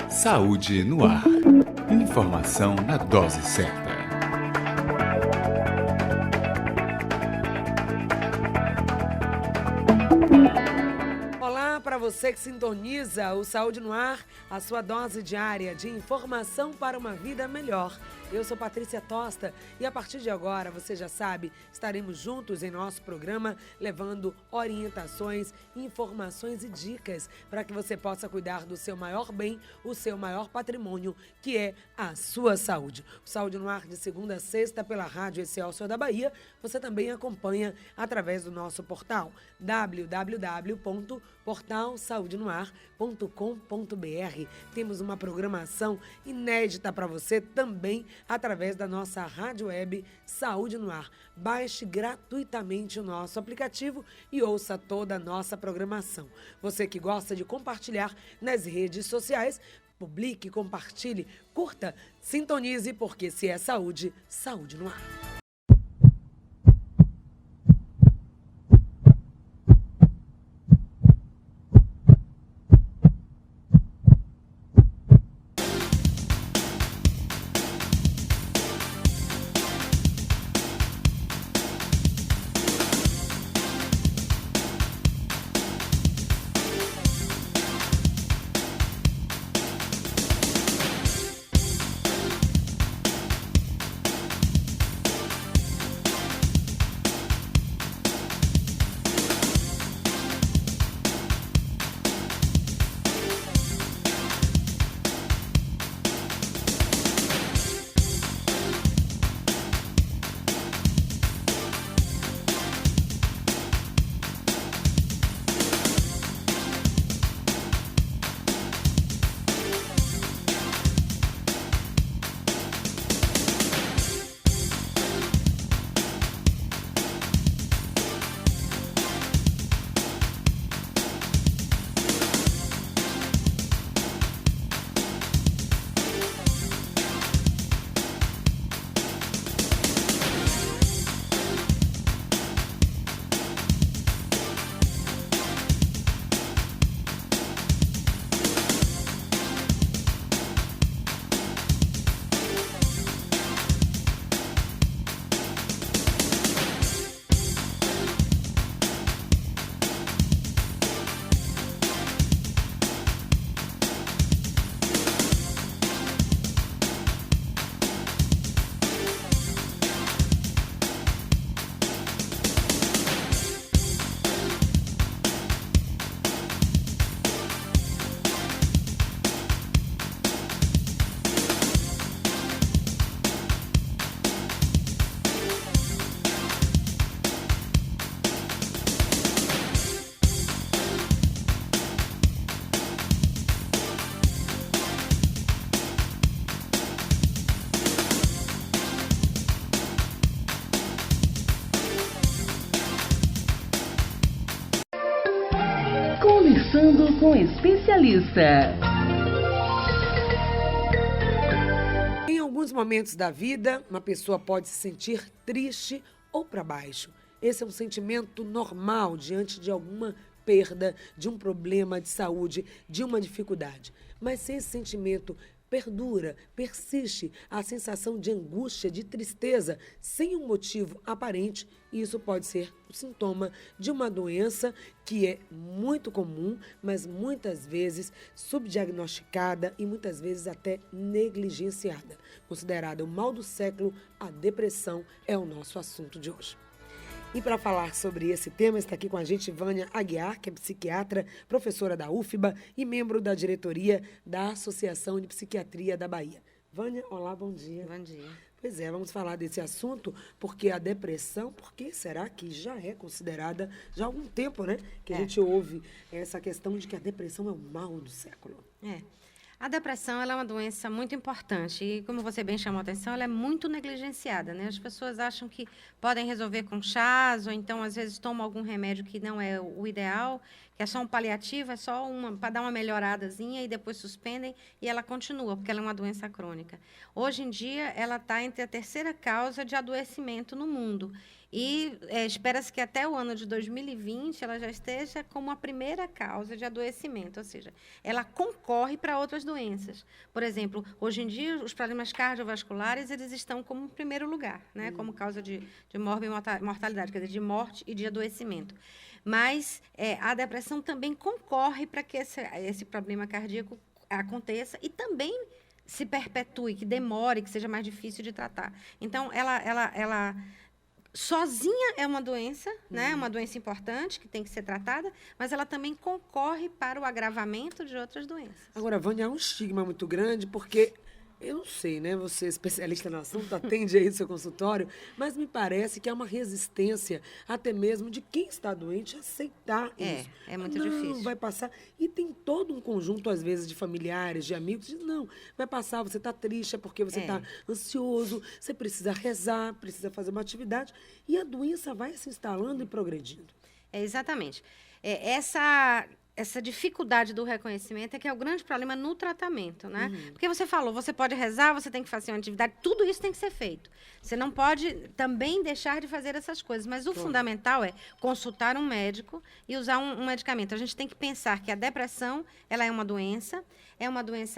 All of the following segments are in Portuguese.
Saúde no ar. Informação na dose certa. Olá para você que sintoniza o Saúde no Ar, a sua dose diária de informação para uma vida melhor. Eu sou Patrícia Tosta e a partir de agora, você já sabe, estaremos juntos em nosso programa levando orientações, informações e dicas para que você possa cuidar do seu maior bem, o seu maior patrimônio, que é a sua saúde. O Saúde no Ar de segunda a sexta pela Rádio Excelsior da Bahia, você também acompanha através do nosso portal www.portalsaudenoar.com.br. Temos uma programação inédita para você também através da nossa rádio web Saúde no Ar. Baixe gratuitamente o nosso aplicativo e ouça toda a nossa programação. Você que gosta de compartilhar nas redes sociais, publique, compartilhe, curta, sintonize, porque se é saúde, saúde no ar. Conversando com especialista. Em alguns momentos da vida, uma pessoa pode se sentir triste ou para baixo. Esse é um sentimento normal diante de alguma perda, de um problema de saúde, de uma dificuldade. Mas se esse sentimento perdura, persiste, a sensação de angústia, de tristeza, sem um motivo aparente, isso pode ser o sintoma de uma doença que é muito comum, mas muitas vezes subdiagnosticada e muitas vezes até negligenciada. Considerada o mal do século, a depressão é o nosso assunto de hoje. E para falar sobre esse tema, está aqui com a gente Vânia Aguiar, que é psiquiatra, professora da UFBA e membro da diretoria da Associação de Psiquiatria da Bahia. Vânia, olá, bom dia. Bom dia. Pois é, vamos falar desse assunto, porque a depressão, por que será que já é considerada, já há algum tempo, né? Que a gente ouve essa questão de que a depressão é o mal do século. A depressão ela é uma doença muito importante e, como você bem chamou a atenção, ela é muito negligenciada, né? As pessoas acham que podem resolver com chás ou então, às vezes, tomam algum remédio que não é o ideal, que é só um paliativo, é só para dar uma melhoradazinha e depois suspendem e ela continua, porque ela é uma doença crônica. Hoje em dia, ela está entre a terceira causa de adoecimento no mundo. E espera-se que até o ano de 2020 ela já esteja como a primeira causa de adoecimento, ou seja, ela concorre para outras doenças. Por exemplo, hoje em dia, os problemas cardiovasculares eles estão como primeiro lugar, né? Como causa de mortalidade, quer dizer, de morte e de adoecimento. Mas a depressão também concorre para que esse problema cardíaco aconteça e também se perpetue, que demore, que seja mais difícil de tratar. Então, ela sozinha é uma doença, né? Uma doença importante que tem que ser tratada, mas ela também concorre para o agravamento de outras doenças. Agora, Vânia, há um estigma muito grande, porque eu não sei, né? Você é especialista no assunto, atende aí no seu consultório, mas me parece que há uma resistência até mesmo de quem está doente aceitar isso. É muito não, difícil. Vai passar. E tem todo um conjunto, às vezes, de familiares, de amigos, que diz, não, vai passar, você está triste, é porque você está ansioso, você precisa rezar, precisa fazer uma atividade, e a doença vai se instalando e progredindo. Exatamente. Essa dificuldade do reconhecimento é que é o grande problema no tratamento, né? Porque você falou, você pode rezar, você tem que fazer uma atividade, tudo isso tem que ser feito. Você não pode também deixar de fazer essas coisas, mas o fundamental é consultar um médico e usar um medicamento. A gente tem que pensar que a depressão, ela é uma doença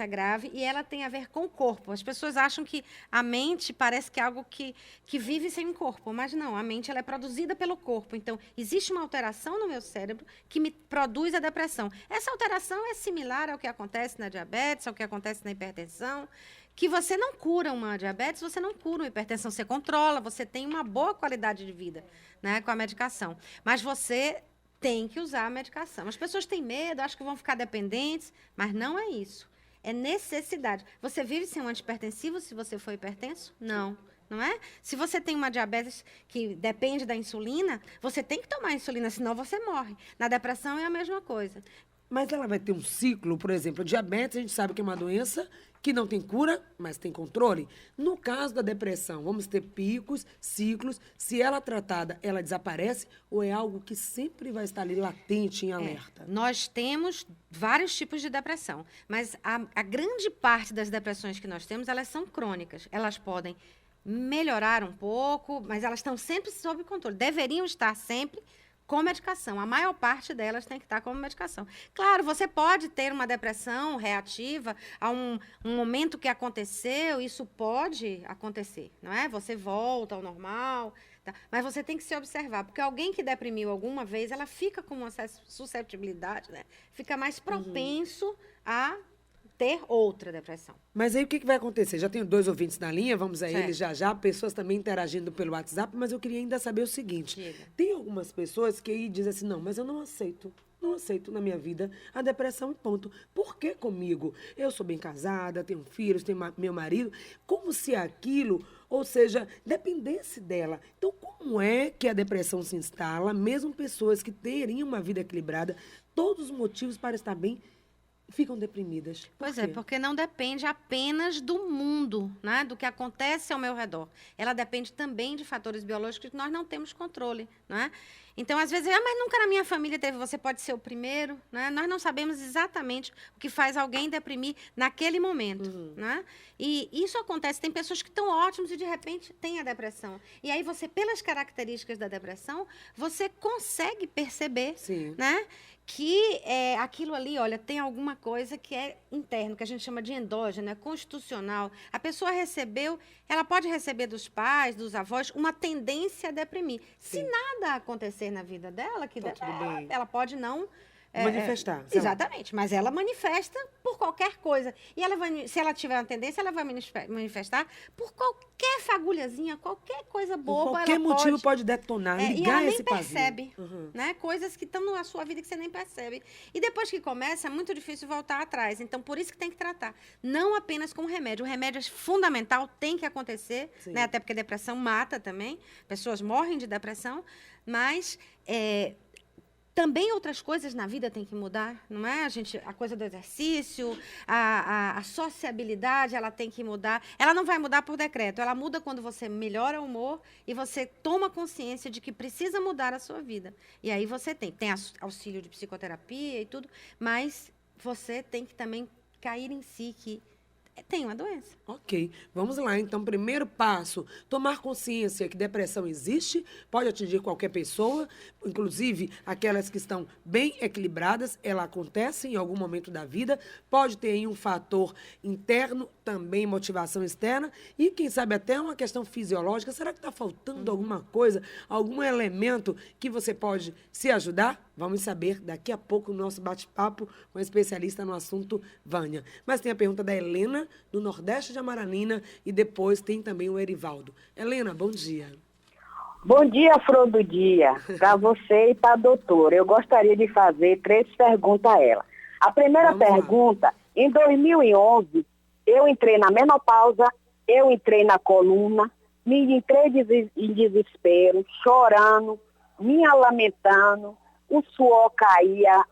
grave e ela tem a ver com o corpo. As pessoas acham que a mente parece que é algo que vive sem um corpo, mas não, a mente ela é produzida pelo corpo. Então, existe uma alteração no meu cérebro que me produz a depressão. Essa alteração é similar ao que acontece na diabetes, ao que acontece na hipertensão, que você não cura uma diabetes, você não cura uma hipertensão, você controla, você tem uma boa qualidade de vida, né, com a medicação. Mas você tem que usar a medicação. As pessoas têm medo, acham que vão ficar dependentes, mas não é isso. É necessidade. Você vive sem um antihipertensivo se você for hipertenso? Não. Não é? Se você tem uma diabetes que depende da insulina, você tem que tomar insulina, senão você morre. Na depressão é a mesma coisa. Mas ela vai ter um ciclo, por exemplo, a diabetes, a gente sabe que é uma doença que não tem cura, mas tem controle. No caso da depressão, vamos ter picos, ciclos. Se ela é tratada, ela desaparece ou é algo que sempre vai estar ali latente, em alerta? Nós temos vários tipos de depressão, mas a grande parte das depressões que nós temos, elas são crônicas. Elas podem melhorar um pouco, mas elas estão sempre sob controle. Deveriam estar sempre com medicação. A maior parte delas tem que estar com medicação. Claro, você pode ter uma depressão reativa a um momento que aconteceu, isso pode acontecer, não é? Você volta ao normal, tá? Mas você tem que se observar, porque alguém que deprimiu alguma vez, ela fica com uma suscetibilidade, né? Fica mais propenso a ter outra depressão. Mas aí o que vai acontecer? Já tenho 2 ouvintes na linha, vamos a eles já, pessoas também interagindo pelo WhatsApp, mas eu queria ainda saber o seguinte. Diga. Tem algumas pessoas que aí dizem assim, não, mas eu não aceito na minha vida a depressão e ponto. Por que comigo? Eu sou bem casada, tenho filhos, tenho meu marido, como se aquilo, ou seja, dependesse dela. Então, como é que a depressão se instala, mesmo pessoas que teriam uma vida equilibrada, todos os motivos para estar bem, ficam deprimidas? Pois é, porque não depende apenas do mundo, né? Do que acontece ao meu redor. Ela depende também de fatores biológicos que nós não temos controle, né? Então, às vezes, mas nunca na minha família teve, você pode ser o primeiro, né? Nós não sabemos exatamente o que faz alguém deprimir naquele momento, né? E isso acontece, tem pessoas que estão ótimas e, de repente, têm a depressão. E aí, você, pelas características da depressão, você consegue perceber, né? Que aquilo ali, olha, tem alguma coisa que é interno, que a gente chama de endógeno, é constitucional. A pessoa recebeu, ela pode receber dos pais, dos avós, uma tendência a deprimir. Se nada acontecer na vida dela, ela pode não manifestar. Exatamente, mas ela manifesta por qualquer coisa. E ela vai, se ela tiver uma tendência, ela vai manifestar por qualquer fagulhazinha, qualquer coisa boba. Qualquer motivo pode detonar, ligar esse pavio. E ela nem percebe, né? Coisas que estão na sua vida que você nem percebe. E depois que começa, é muito difícil voltar atrás. Então, por isso que tem que tratar. Não apenas com remédio. O remédio é fundamental, tem que acontecer, né? Até porque a depressão mata também. Pessoas morrem de depressão, mas Também outras coisas na vida têm que mudar, não é? A coisa do exercício, a sociabilidade, ela tem que mudar. Ela não vai mudar por decreto, ela muda quando você melhora o humor e você toma consciência de que precisa mudar a sua vida. E aí você tem auxílio de psicoterapia e tudo, mas você tem que também cair em si que tem uma doença. Ok, vamos lá. Então, primeiro passo, tomar consciência que depressão existe, pode atingir qualquer pessoa, inclusive aquelas que estão bem equilibradas, ela acontece em algum momento da vida, pode ter aí um fator interno, também motivação externa, e quem sabe até uma questão fisiológica. Será que está faltando alguma coisa, algum elemento que você pode se ajudar? Vamos saber daqui a pouco no nosso bate-papo com a especialista no assunto, Vânia. Mas tem a pergunta da Helena, do Nordeste de Amaralina, e depois tem também o Erivaldo. Helena, bom dia. Bom dia, Flor do Dia, para você e para a doutora. Eu gostaria de fazer 3 perguntas a ela. A primeira pergunta, em 2011, eu entrei na menopausa, eu entrei na coluna, me entrei em desespero, chorando, me lamentando, o suor caía,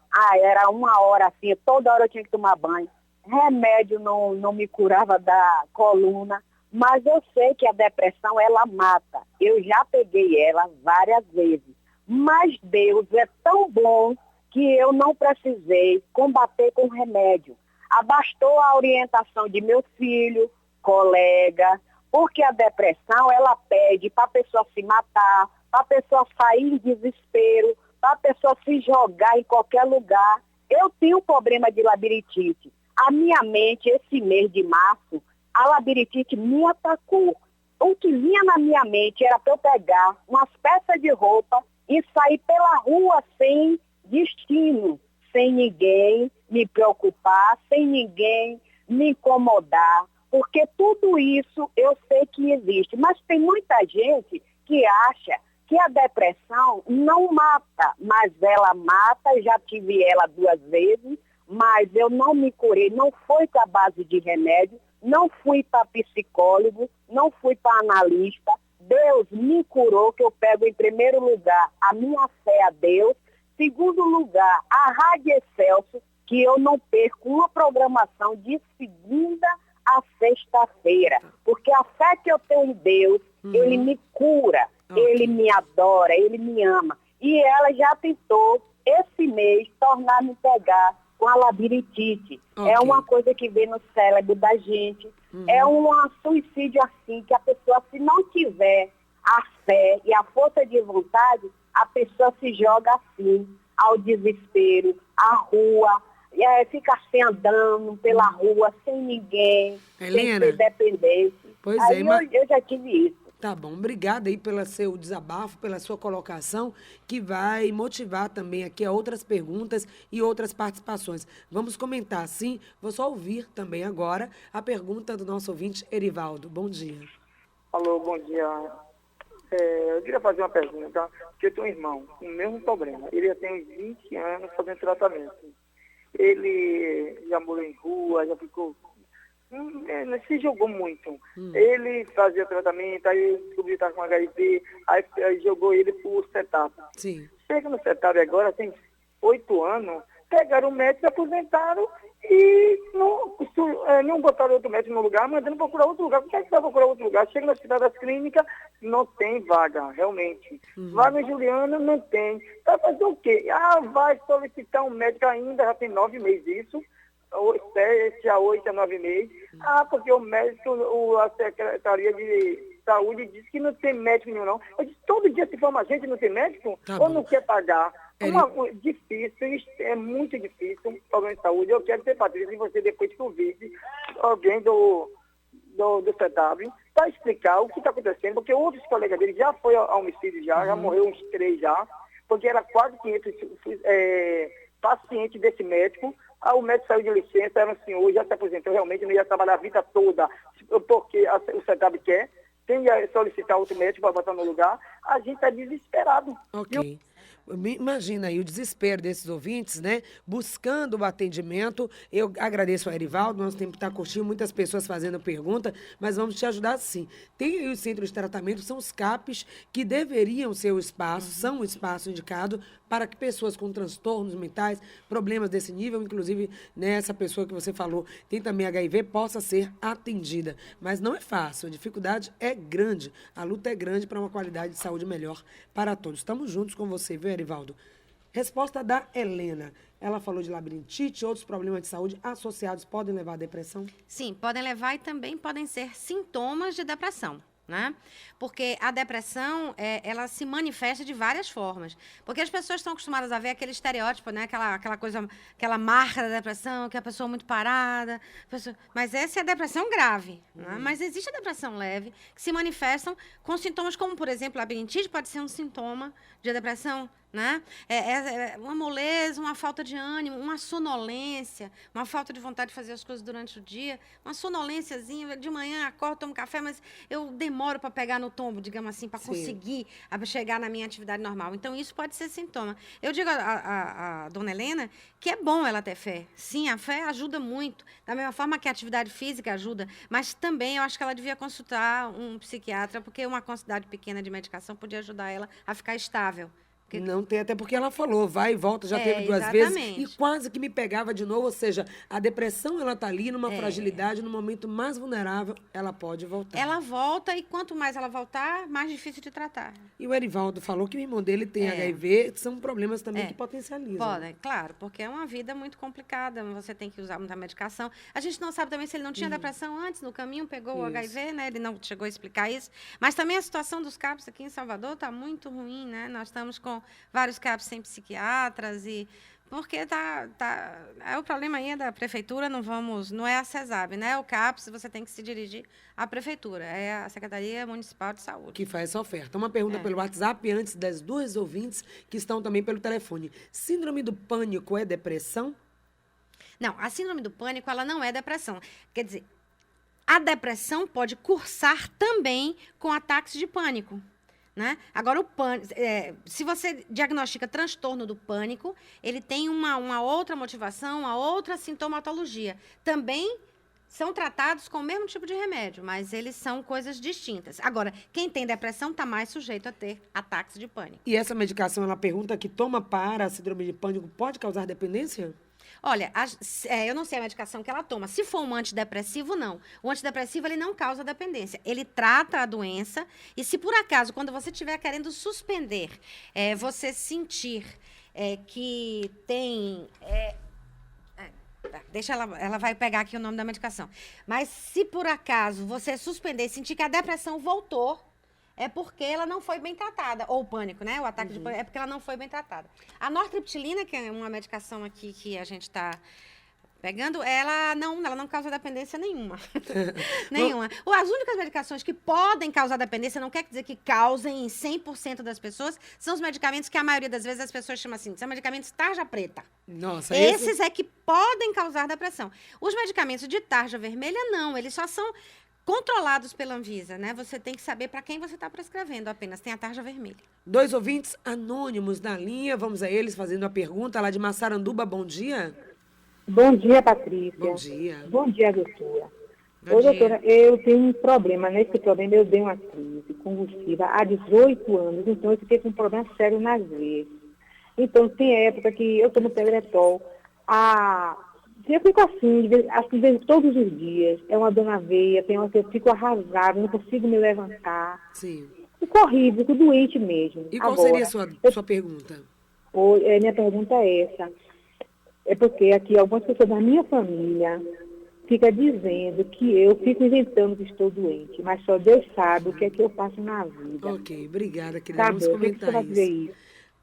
era 1 hora assim, toda hora eu tinha que tomar banho. Remédio não me curava da coluna, mas eu sei que a depressão, ela mata. Eu já peguei ela várias vezes. Mas Deus é tão bom que eu não precisei combater com remédio. Bastou a orientação de meu filho, colega, porque a depressão, ela pede para a pessoa se matar, para a pessoa sair em desespero, para a pessoa se jogar em qualquer lugar. Eu tinha um problema de labirintite. A minha mente, esse mês de março, a labirintite me atacou. O que vinha na minha mente era para eu pegar umas peças de roupa e sair pela rua sem destino, sem ninguém me preocupar, sem ninguém me incomodar, porque tudo isso eu sei que existe. Mas tem muita gente que acha que a depressão não mata, mas ela mata. Já tive ela 2 vezes, mas eu não me curei, não foi com a base de remédio, não fui para psicólogo, não fui para analista. Deus me curou, que eu pego em primeiro lugar a minha fé a Deus, segundo lugar a Rádio Excelsior, que eu não perco uma programação de segunda a sexta-feira, porque a fé que eu tenho em Deus, Ele me cura, Ele me adora, Ele me ama. E ela já tentou, esse mês, tornar-me pegar com a labirintite. É uma coisa que vem no cérebro da gente. É um suicídio assim, que a pessoa, se não tiver a fé e a força de vontade, a pessoa se joga assim, ao desespero, à rua, fica assim andando pela rua, sem ninguém, Helena, sem ser dependente. Pois aí é, mas... eu já tive isso. Tá bom, obrigada aí pelo seu desabafo, pela sua colocação, que vai motivar também aqui a outras perguntas e outras participações. Vamos comentar, sim, vou só ouvir também agora a pergunta do nosso ouvinte, Erivaldo. Bom dia. Alô, bom dia. Eu queria fazer uma pergunta, porque eu tenho um irmão com o mesmo problema. Ele já tem uns 20 anos fazendo tratamento. Ele já morou em rua, já ficou... se jogou muito. Ele fazia tratamento, aí descobriu que estava com HIV, aí jogou ele pro CETAP. Sim. Chega no CETAP agora, tem 8 anos, pegaram o médico, aposentaram e não botaram outro médico no lugar, mandando procurar outro lugar. Por que é que vai procurar outro lugar? Chega na cidade das clínicas, não tem vaga, realmente. Vai no Juliana, não tem. Vai fazer o quê? Vai solicitar um médico ainda, já tem 9 meses isso. 7 a 8 a 9 meses. Porque o médico, a Secretaria de Saúde disse que não tem médico nenhum, não. Eu disse, todo dia se forma gente, não tem médico? Tá ou bom. não quer pagar? Difícil, é muito difícil, problema de saúde. Eu quero ter, Patrícia, e você depois convide alguém do CETAB para explicar o que está acontecendo, porque outros colegas dele já foi ao homicídio, já morreu uns 3 já, porque era quase 500 pacientes desse médico. O médico saiu de licença, era um senhor, já se aposentou, realmente não ia trabalhar a vida toda, porque o CETAB quer, tem que solicitar outro médico para botar no lugar. A gente está desesperado. Ok. Imagina aí o desespero desses ouvintes, né? Buscando o atendimento. Eu agradeço ao Erivaldo, nosso tempo está curtinho, muitas pessoas fazendo pergunta, mas vamos te ajudar sim. Tem aí os centros de tratamento, são os CAPs, que deveriam ser o espaço, são o espaço indicado para que pessoas com transtornos mentais, problemas desse nível, inclusive nessa pessoa que você falou, tem também HIV, possa ser atendida. Mas não é fácil, a dificuldade é grande, a luta é grande para uma qualidade de saúde melhor para todos. Estamos juntos com você, viu, Erivaldo? Resposta da Helena. Ela falou de labirintite, outros problemas de saúde associados podem levar à depressão? Sim, podem levar e também podem ser sintomas de depressão. Né? Porque a depressão, ela se manifesta de várias formas. Porque as pessoas estão acostumadas a ver aquele estereótipo, né? Aquela coisa, aquela marca da depressão, que é a pessoa muito parada. Mas essa é a depressão grave. Né? Mas existe a depressão leve, que se manifestam com sintomas como, por exemplo, a labirintite pode ser um sintoma de depressão. Né? Uma moleza, uma falta de ânimo, uma sonolência, uma falta de vontade de fazer as coisas durante o dia, uma sonolênciazinha, de manhã acordo, tomo café, mas eu demoro para pegar no tombo, digamos assim, para conseguir chegar na minha atividade normal. Então, isso pode ser sintoma. Eu digo a dona Helena que é bom ela ter fé. Sim, a fé ajuda muito, da mesma forma que a atividade física ajuda, mas também eu acho que ela devia consultar um psiquiatra, porque uma quantidade pequena de medicação podia ajudar ela a ficar estável. Não tem, até porque ela falou, vai e volta, já teve 2 vezes e quase que me pegava de novo, ou seja, a depressão, ela tá ali numa fragilidade, no momento mais vulnerável, ela pode voltar. Ela volta e quanto mais ela voltar, mais difícil de tratar. E o Erivaldo falou que o irmão dele tem HIV, são problemas também que potencializam. Podem, claro, porque é uma vida muito complicada, você tem que usar muita medicação. A gente não sabe também se ele não tinha depressão antes, no caminho pegou o HIV, né? Ele não chegou a explicar isso. Mas também a situação dos CAPs aqui em Salvador está muito ruim, né? Nós estamos com vários CAPs sem psiquiatras porque o problema aí é da prefeitura, não é a CESAB, né? O CAPS, você tem que se dirigir à prefeitura, é a Secretaria Municipal de Saúde. Que faz essa oferta. Uma pergunta pelo WhatsApp, antes das 2 ouvintes que estão também pelo telefone. Síndrome do pânico é depressão? Não, a síndrome do pânico, ela não é depressão. Quer dizer, a depressão pode cursar também com ataques de pânico. Né? Agora, se você diagnostica transtorno do pânico, ele tem uma outra motivação, uma outra sintomatologia. Também são tratados com o mesmo tipo de remédio, mas eles são coisas distintas. Agora, quem tem depressão está mais sujeito a ter ataques de pânico. E essa medicação, ela pergunta que toma para a síndrome de pânico, pode causar dependência? Olha, eu não sei a medicação que ela toma. Se for um antidepressivo, não. O antidepressivo, ele não causa dependência. Ele trata a doença e se por acaso, quando você estiver querendo suspender, você sentir que tem... deixa ela vai pegar aqui o nome da medicação. Mas se por acaso você suspender e sentir que a depressão voltou, é porque ela não foi bem tratada. Ou o pânico, né? O ataque de pânico, é porque ela não foi bem tratada. A nortriptilina, que é uma medicação aqui que a gente está pegando, ela não causa dependência nenhuma. Nenhuma. As únicas medicações que podem causar dependência, não quer dizer que causem em 100% das pessoas, são os medicamentos que a maioria das vezes as pessoas chamam assim, são medicamentos tarja preta. Nossa, esses é que podem causar depressão. Os medicamentos de tarja vermelha, não. Eles só são controlados pela Anvisa, né? Você tem que saber para quem você está prescrevendo apenas. Tem a tarja vermelha. 2 ouvintes anônimos na linha. Vamos a eles fazendo a pergunta lá de Massaranduba. Bom dia. Bom dia, Patrícia. Bom dia. Bom dia, doutora. Bom dia. Doutora, eu tenho um problema. Nesse problema, eu dei uma crise convulsiva há 18 anos. Então, eu fiquei com um problema sério nas veias. Então, tem época que eu tomo Tegretol. Eu fico assim, todos os dias. É uma dor na veia, tem hora que eu fico arrasada, não consigo me levantar. Sim. Fico horrível, fico doente mesmo. E qual Agora, seria a sua pergunta? Minha pergunta é essa. É porque aqui algumas pessoas da minha família ficam dizendo que eu fico inventando que estou doente, mas só Deus sabe o que é que eu faço na vida. Ok, obrigada, querida. Vamos comentar isso.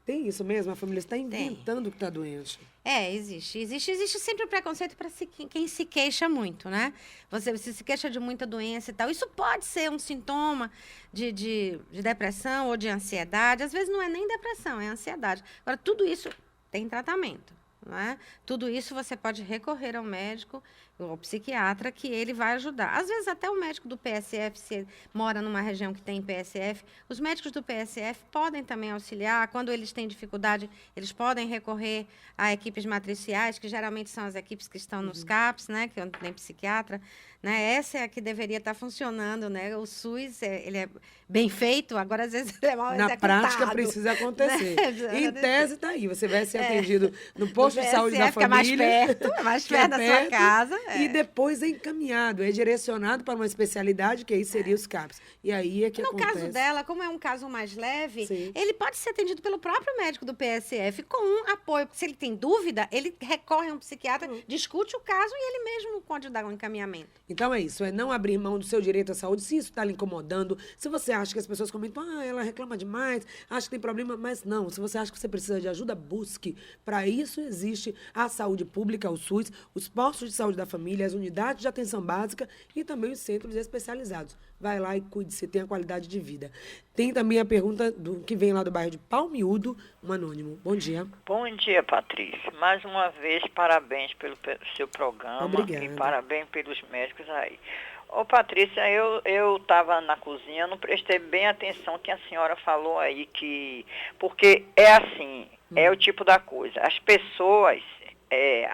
Tem isso mesmo? A família está inventando que está doente. Existe sempre o preconceito para quem se queixa muito, né? Você se queixa de muita doença e tal. Isso pode ser um sintoma de depressão ou de ansiedade. Às vezes não é nem depressão, é ansiedade. Agora, tudo isso tem tratamento. não é? Tudo isso você pode recorrer ao médico, ao psiquiatra, que ele vai ajudar. Às vezes até o médico do PSF, se mora numa região que tem PSF, os médicos do PSF podem também auxiliar. Quando eles têm dificuldade, eles podem recorrer a equipes matriciais, que geralmente são as equipes que estão nos CAPs, né, que tem psiquiatra. Né? Essa é a que deveria estar funcionando, né? O SUS, ele é bem feito, agora às vezes ele é mal executado. Na prática precisa acontecer. Né? Em tese está aí, você vai ser atendido no posto de saúde da fica família. mais perto da sua casa. E depois é encaminhado, é direcionado para uma especialidade, que aí seria os CAPs. E aí é que acontece. No caso dela, como é um caso mais leve, Sim. ele pode ser atendido pelo próprio médico do PSF com um apoio. Se ele tem dúvida, ele recorre a um psiquiatra, discute o caso e ele mesmo pode dar um encaminhamento. Então é isso, é não abrir mão do seu direito à saúde, se isso está lhe incomodando, se você acha que as pessoas comentam, ela reclama demais, acha que tem problema, mas não, se você acha que você precisa de ajuda, busque. Para isso existe a saúde pública, o SUS, os postos de saúde da família, as unidades de atenção básica e também os centros especializados. Vai lá e cuide-se, tenha qualidade de vida. Tem também a pergunta que vem lá do bairro de Palmiúdo, um anônimo. Bom dia. Bom dia, Patrícia. Mais uma vez, parabéns pelo seu programa. Obrigada. E parabéns pelos médicos aí. Ô, Patrícia, eu estava na cozinha, não prestei bem atenção que a senhora falou aí que... Porque é assim, é o tipo da coisa. As pessoas...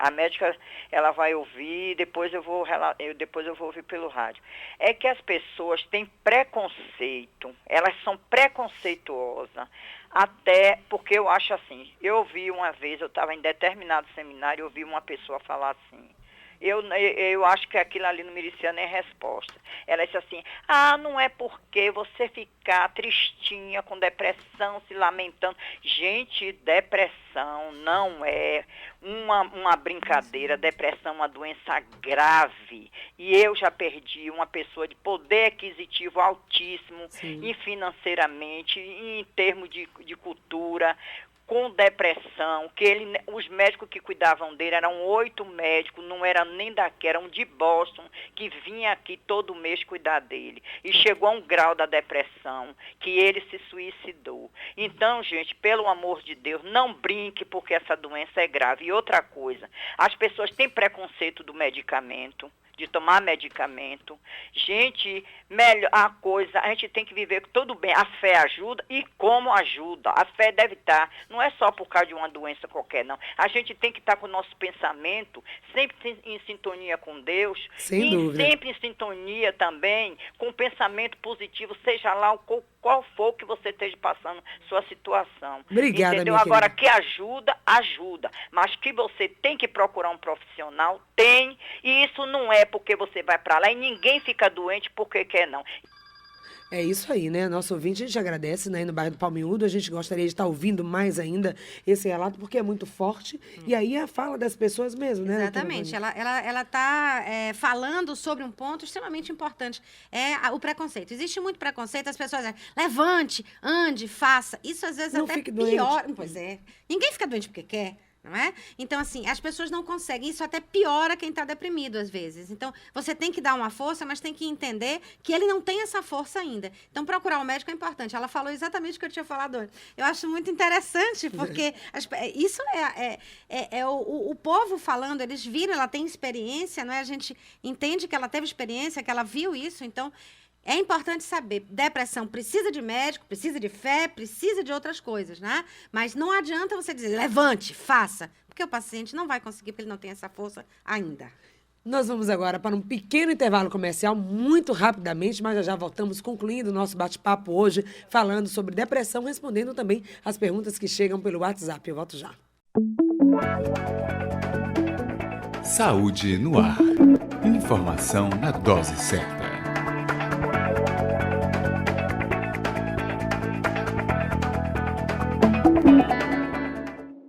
a médica, ela vai ouvir, depois eu vou ouvir pelo rádio. É que as pessoas têm preconceito, elas são preconceituosas, até porque eu acho assim, eu ouvi uma vez, eu estava em determinado seminário, eu ouvi uma pessoa falar assim, eu acho que aquilo ali não merecia nem resposta. Ela disse assim, não é porque você ficar tristinha, com depressão, se lamentando. Gente, depressão não é uma brincadeira. Depressão é uma doença grave. E eu já perdi uma pessoa de poder aquisitivo altíssimo, e financeiramente, e em termos de cultura, com depressão, os médicos que cuidavam dele eram 8 médicos, não eram nem daqui, eram de Boston, que vinha aqui todo mês cuidar dele. E chegou a um grau da depressão que ele se suicidou. Então, gente, pelo amor de Deus, não brinque, porque essa doença é grave. E outra coisa, as pessoas têm preconceito do medicamento, de tomar medicamento. Gente, melhor a coisa, a gente tem que viver tudo bem. A fé ajuda e como ajuda. A fé deve estar, não é só por causa de uma doença qualquer, não. A gente tem que estar com o nosso pensamento sempre em sintonia com Deus. Sem dúvida. Sempre em sintonia também com o pensamento positivo, seja lá qual for que você esteja passando sua situação. Obrigada, entendeu? minha Agora, querida. que ajuda. Mas que você tem que procurar um profissional, tem. E isso não é porque você vai para lá e ninguém fica doente porque quer, não. É isso aí, né? Nosso ouvinte, a gente agradece, né? No bairro do Palmiúdo, a gente gostaria de estar ouvindo mais ainda esse relato, porque é muito forte. E aí é a fala das pessoas mesmo, né? Exatamente. Ela está falando sobre um ponto extremamente importante. O preconceito. Existe muito preconceito, as pessoas dizem, levante, ande, faça. Isso às vezes Não até fique pior. doente. Pois é. Ninguém fica doente porque quer. Não é? Então, assim, as pessoas não conseguem. Isso até piora quem está deprimido, às vezes. Então, você tem que dar uma força, mas tem que entender que ele não tem essa força ainda. Então, procurar um médico é importante. Ela falou exatamente o que eu tinha falado antes. Eu acho muito interessante, porque isso o povo falando, eles viram, ela tem experiência, não é? A gente entende que ela teve experiência, que ela viu isso, então... É importante saber, depressão precisa de médico, precisa de fé, precisa de outras coisas, né? Mas não adianta você dizer, levante, faça, porque o paciente não vai conseguir, porque ele não tem essa força ainda. Nós vamos agora para um pequeno intervalo comercial, muito rapidamente, mas já voltamos concluindo o nosso bate-papo hoje, falando sobre depressão, respondendo também as perguntas que chegam pelo WhatsApp. Eu volto já. Saúde no ar. Informação na dose certa.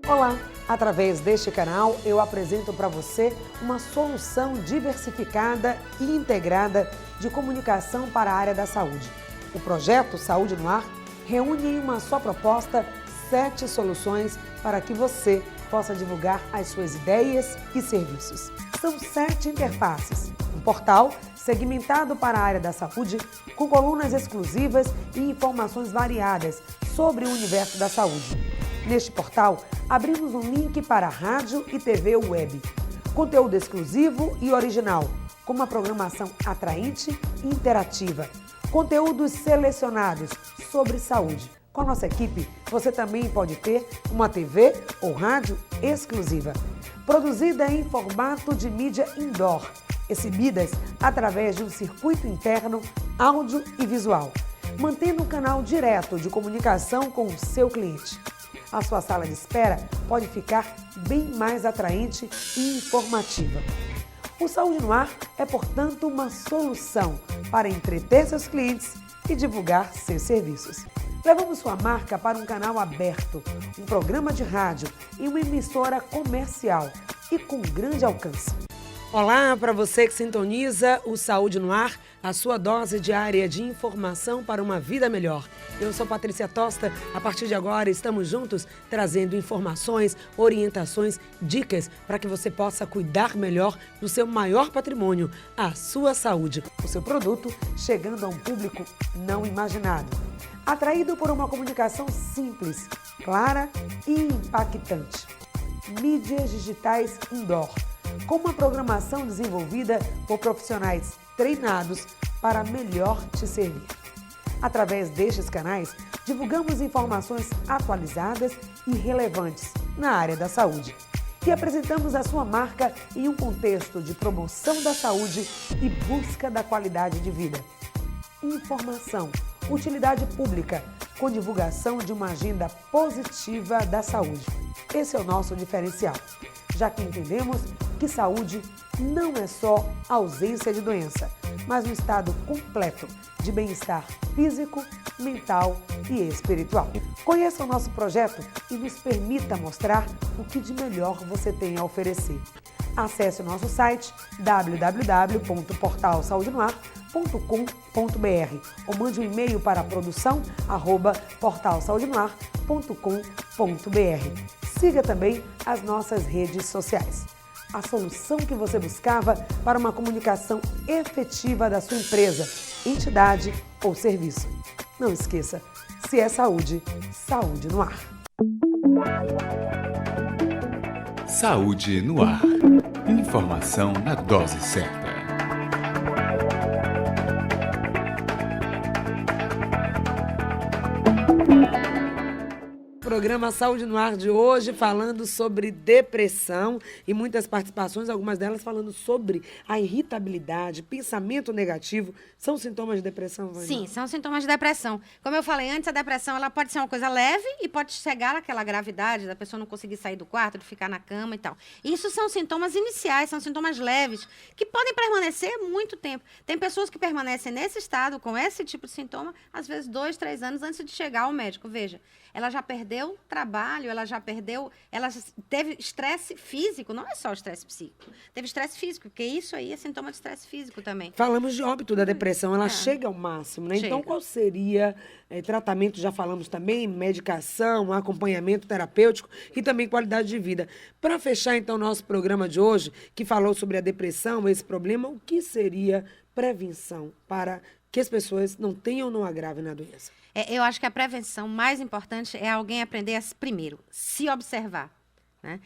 Olá! Através deste canal, eu apresento para você uma solução diversificada e integrada de comunicação para a área da saúde. O projeto Saúde no Ar reúne em uma só proposta 7 soluções para que você possa divulgar as suas ideias e serviços. São 7 interfaces, um portal segmentado para a área da saúde, com colunas exclusivas e informações variadas sobre o universo da saúde. Neste portal, abrimos um link para rádio e TV web. Conteúdo exclusivo e original, com uma programação atraente e interativa. Conteúdos selecionados sobre saúde. Com a nossa equipe, você também pode ter uma TV ou rádio exclusiva. Produzida em formato de mídia indoor, exibidas através de um circuito interno, áudio e visual, mantendo um canal direto de comunicação com o seu cliente. A sua sala de espera pode ficar bem mais atraente e informativa. O Saúde no Ar é, portanto, uma solução para entreter seus clientes e divulgar seus serviços. Levamos sua marca para um canal aberto, um programa de rádio e uma emissora comercial e com grande alcance. Olá para você que sintoniza o Saúde no Ar, a sua dose diária de informação para uma vida melhor. Eu sou Patrícia Tosta, a partir de agora estamos juntos trazendo informações, orientações, dicas para que você possa cuidar melhor do seu maior patrimônio, a sua saúde. O seu produto chegando a um público não imaginado. Atraído por uma comunicação simples, clara e impactante. Mídias digitais indoor, com uma programação desenvolvida por profissionais treinados para melhor te servir. Através destes canais, divulgamos informações atualizadas e relevantes na área da saúde e apresentamos a sua marca em um contexto de promoção da saúde e busca da qualidade de vida. Informação, utilidade pública, com divulgação de uma agenda positiva da saúde. Esse é o nosso diferencial, já que entendemos que saúde não é só ausência de doença, mas um estado completo de bem-estar físico, mental e espiritual. Conheça o nosso projeto e nos permita mostrar o que de melhor você tem a oferecer. Acesse o nosso site www.portalsaudenoar.com.br ou mande um e-mail para produção@portalsaudenoar.com.br. Siga também as nossas redes sociais. A solução que você buscava para uma comunicação efetiva da sua empresa, entidade ou serviço. Não esqueça, se é saúde, saúde no ar. Saúde no ar. Informação na dose certa. Programa Saúde no Ar de hoje, falando sobre depressão e muitas participações, algumas delas falando sobre a irritabilidade, pensamento negativo. São sintomas de depressão, Vânia? Sim, são sintomas de depressão. Como eu falei antes, a depressão ela pode ser uma coisa leve e pode chegar àquela gravidade da pessoa não conseguir sair do quarto, de ficar na cama e tal. Isso são sintomas iniciais, são sintomas leves, que podem permanecer muito tempo. Tem pessoas que permanecem nesse estado, com esse tipo de sintoma, às vezes 2, 3 anos antes de chegar ao médico. Veja, ela já perdeu trabalho, ela teve estresse físico, não é só estresse psíquico. Teve estresse físico, porque isso aí é sintoma de estresse físico também. Falamos de óbito da depressão, ela chega ao máximo, né? Chega. Então, qual seria tratamento, já falamos também, medicação, acompanhamento terapêutico e também qualidade de vida. Para fechar, então, nosso programa de hoje, que falou sobre a depressão, esse problema, o que seria prevenção para que as pessoas não tenham ou não agravem na doença? Eu acho que a prevenção mais importante é alguém aprender a, primeiro, se observar, né?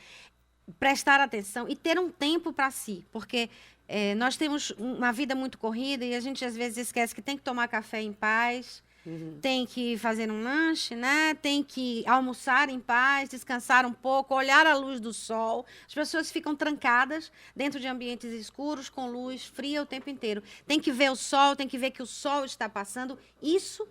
Prestar atenção e ter um tempo para si, porque nós temos uma vida muito corrida e a gente às vezes esquece que tem que tomar café em paz, tem que fazer um lanche, né? Tem que almoçar em paz, descansar um pouco, olhar a luz do sol. As pessoas ficam trancadas dentro de ambientes escuros, com luz fria o tempo inteiro. Tem que ver o sol, tem que ver que o sol está passando. Isso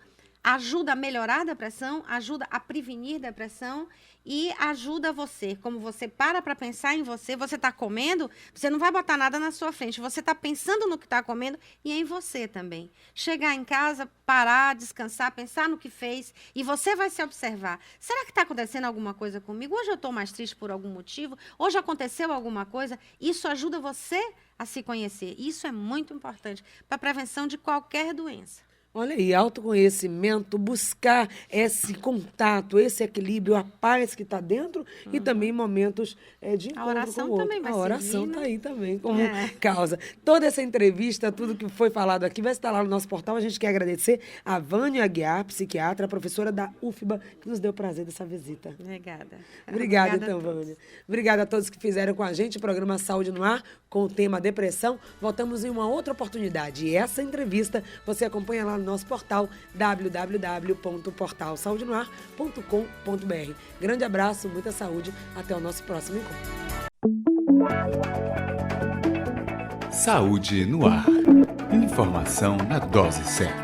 ajuda a melhorar a depressão, ajuda a prevenir depressão e ajuda você. Como você para pensar em você, você está comendo, você não vai botar nada na sua frente, você está pensando no que está comendo e em você também. Chegar em casa, parar, descansar, pensar no que fez e você vai se observar. Será que está acontecendo alguma coisa comigo? Hoje eu estou mais triste por algum motivo? Hoje aconteceu alguma coisa? Isso ajuda você a se conhecer. Isso é muito importante para a prevenção de qualquer doença. Olha aí, autoconhecimento, buscar esse contato, esse equilíbrio, a paz que está dentro e também momentos de encontro oração com o outro. também vai A oração servir, está né? aí também como causa. Toda essa entrevista, tudo que foi falado aqui, vai estar lá no nosso portal. A gente quer agradecer a Vânia Aguiar, psiquiatra, professora da UFBA, que nos deu o prazer dessa visita. Obrigada. Obrigada, a então, todos. Vânia. Obrigada a todos que fizeram com a gente o programa Saúde no Ar, com o tema depressão. Voltamos em uma outra oportunidade. E essa entrevista você acompanha lá no nosso portal www.portalsaudenoar.com.br. Grande abraço, muita saúde. Até o nosso próximo encontro. Saúde no ar. Informação na dose certa.